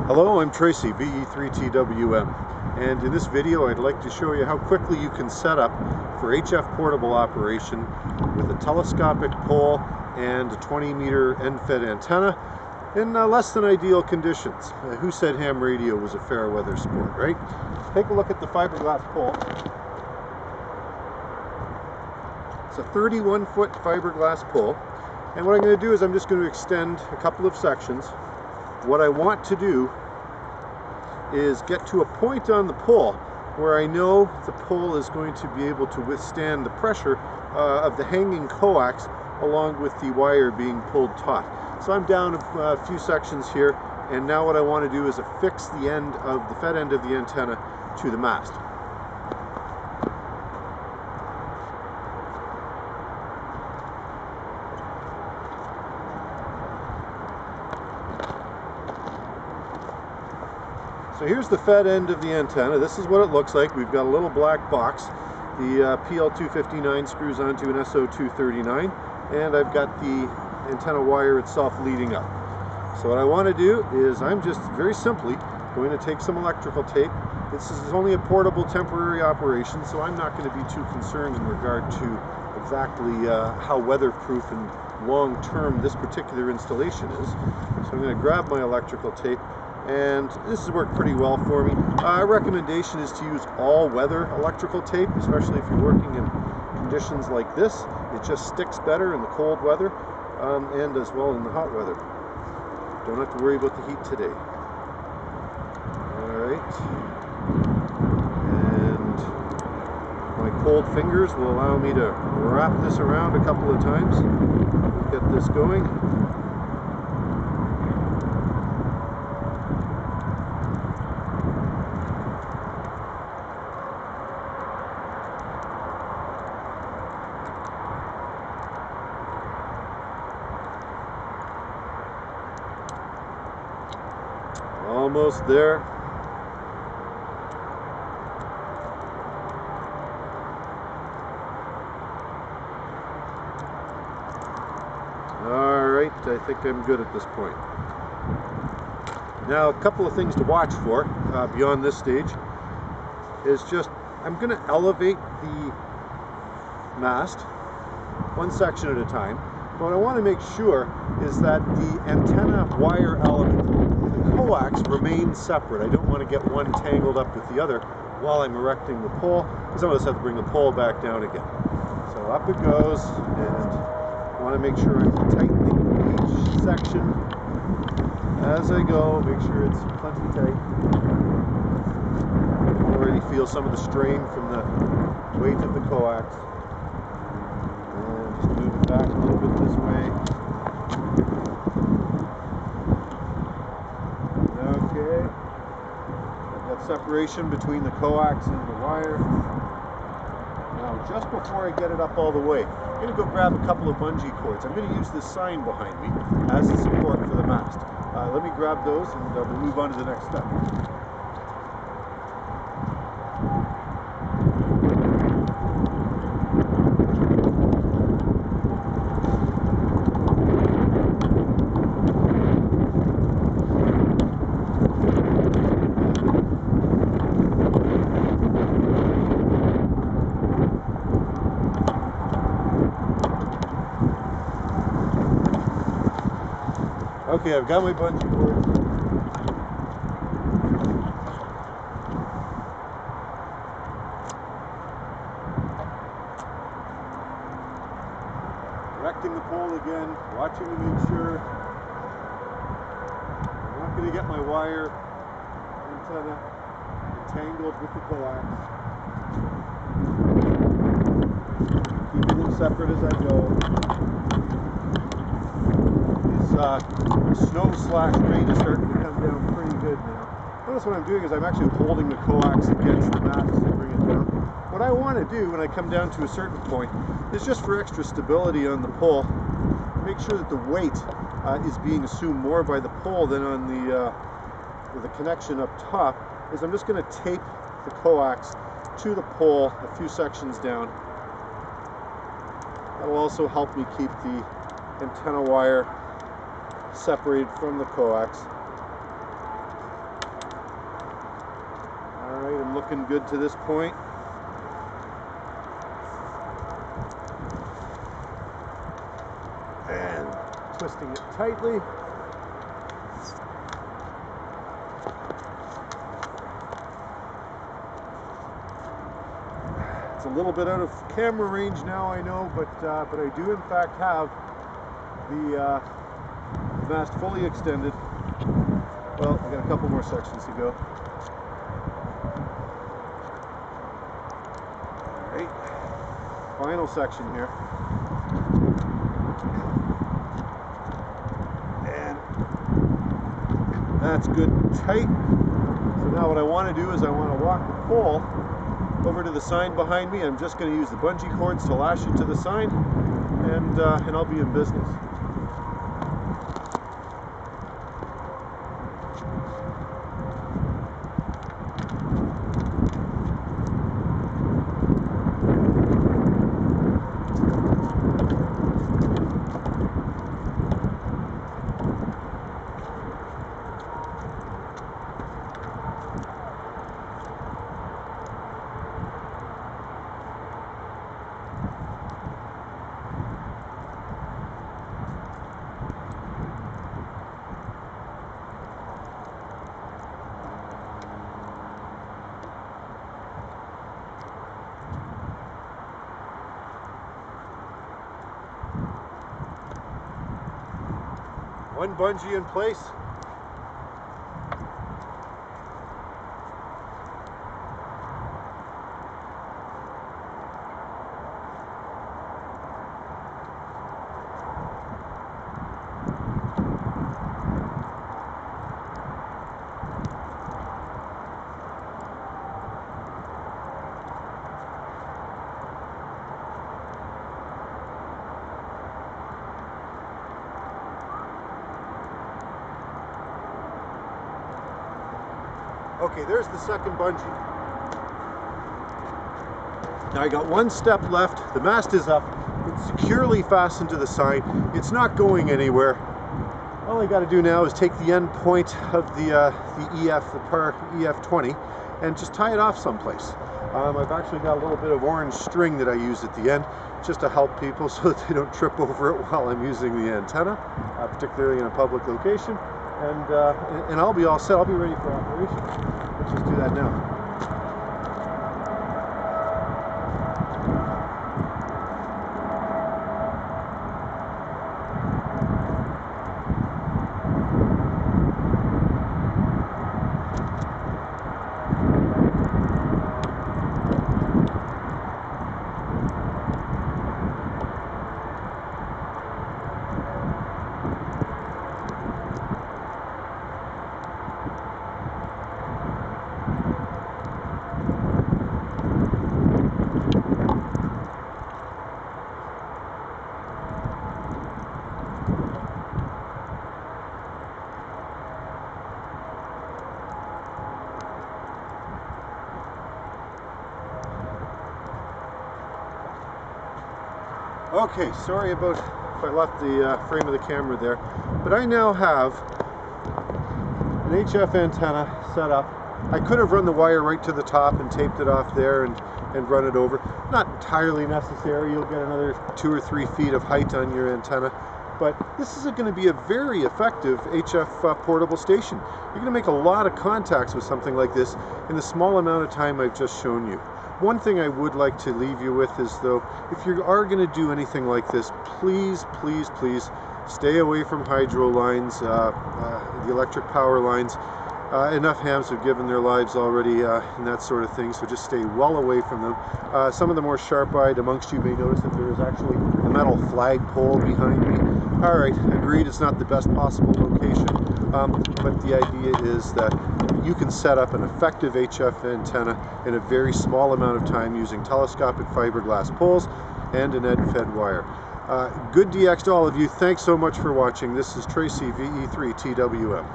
Hello, I'm Tracy, VE3TWM, and in this video I'd like to show you how quickly you can set up for HF portable operation with a telescopic pole and a 20-meter End-Fed antenna in less than ideal conditions. Who said ham radio was a fair weather sport, right? Take a look at the fiberglass pole. It's a 31-foot fiberglass pole, and what I'm going to do is I'm just going to extend a couple of sections. What I want to do is get to a point on the pole where I know the pole is going to be able to withstand the pressure of the hanging coax along with the wire being pulled taut. So I'm down a few sections here, and now what I want to do is affix the end of the fed end of the antenna to the mast. So here's the fed end of the antenna. This is what it looks like. We've got a little black box. The PL259 screws onto an SO239, and I've got the antenna wire itself leading up. So what I want to do is I'm just very simply going to take some electrical tape. This is only a portable temporary operation, so I'm not going to be too concerned in regard to exactly how weatherproof and long-term this particular installation is. So I'm going to grab my electrical tape, and this has worked pretty well for me. Our recommendation is to use all-weather electrical tape, especially if you're working in conditions like this. It just sticks better in the cold weather and as well in the hot weather. Don't have to worry about the heat today. Alright. And my cold fingers will allow me to wrap this around a couple of times. Get this going. Almost there. Alright, I think I'm good at this point. Now, a couple of things to watch for beyond this stage is just, I'm going to elevate the mast one section at a time. But what I want to make sure is that the antenna wire element, the coax, remains separate. I don't want to get one tangled up with the other while I'm erecting the pole, because I'm going to have to bring the pole back down again. So up it goes, and I want to make sure I'm tightening each section as I go. Make sure it's plenty tight. I already feel some of the strain from the weight of the coax. Just move it back a little bit this way. Okay. I've got separation between the coax and the wire. Now, just before I get it up all the way, I'm going to go grab a couple of bungee cords. I'm going to use this sign behind me as a support for the mast. Let me grab those, and we'll move on to the next step. Okay, I've got my bungee cord. Erecting the pole again, watching to make sure I'm not going to get my wire antenna entangled with the coax. Keeping them separate as I go. Snow/rain is starting to come down pretty good now. Notice what I'm doing is I'm actually holding the coax against the mast as I bring it down. What I want to do when I come down to a certain point is, just for extra stability on the pole, make sure that the weight is being assumed more by the pole than on the connection up top, is I'm just going to tape the coax to the pole a few sections down. That will also help me keep the antenna wire separated from the coax. looking good to this point. And twisting it tightly. It's a little bit out of camera range now, I know, but I do in fact have the mast fully extended. Well, we got a couple more sections to go. All right, final section here. And that's good and tight. So now what I want to do is I want to walk the pole over to the sign behind me. I'm just going to use the bungee cords to lash it to the sign, and I'll be in business. One bungee in place. Okay, there's the second bungee. Now I got one step left. The mast is up. It's securely fastened to the sign. It's not going anywhere. All I got to do now is take the end point of the EF-20 and just tie it off someplace. I've actually got a little bit of orange string that I use at the end just to help people so that they don't trip over it while I'm using the antenna, particularly in a public location. And I'll be all set. I'll be ready for operation. Let's just do that now. Okay, sorry about if I left the frame of the camera there, but I now have an HF antenna set up. I could have run the wire right to the top and taped it off there and run it over. Not entirely necessary. You'll get another 2 or 3 feet of height on your antenna, but this is going to be a very effective HF portable station. You're going to make a lot of contacts with something like this in the small amount of time I've just shown you. One thing I would like to leave you with is, though, if you are going to do anything like this, please, please, please stay away from hydro lines, the electric power lines. Enough hams have given their lives already and that sort of thing, so just stay well away from them. Some of the more sharp-eyed amongst you may notice that there is actually a metal flagpole behind me. Alright, agreed, it's not the best possible location, but the idea is that you can set up an effective HF antenna in a very small amount of time using telescopic fiberglass poles and an End-Fed wire. Good DX to all of you. Thanks so much for watching. This is Tracy, VE3TWM.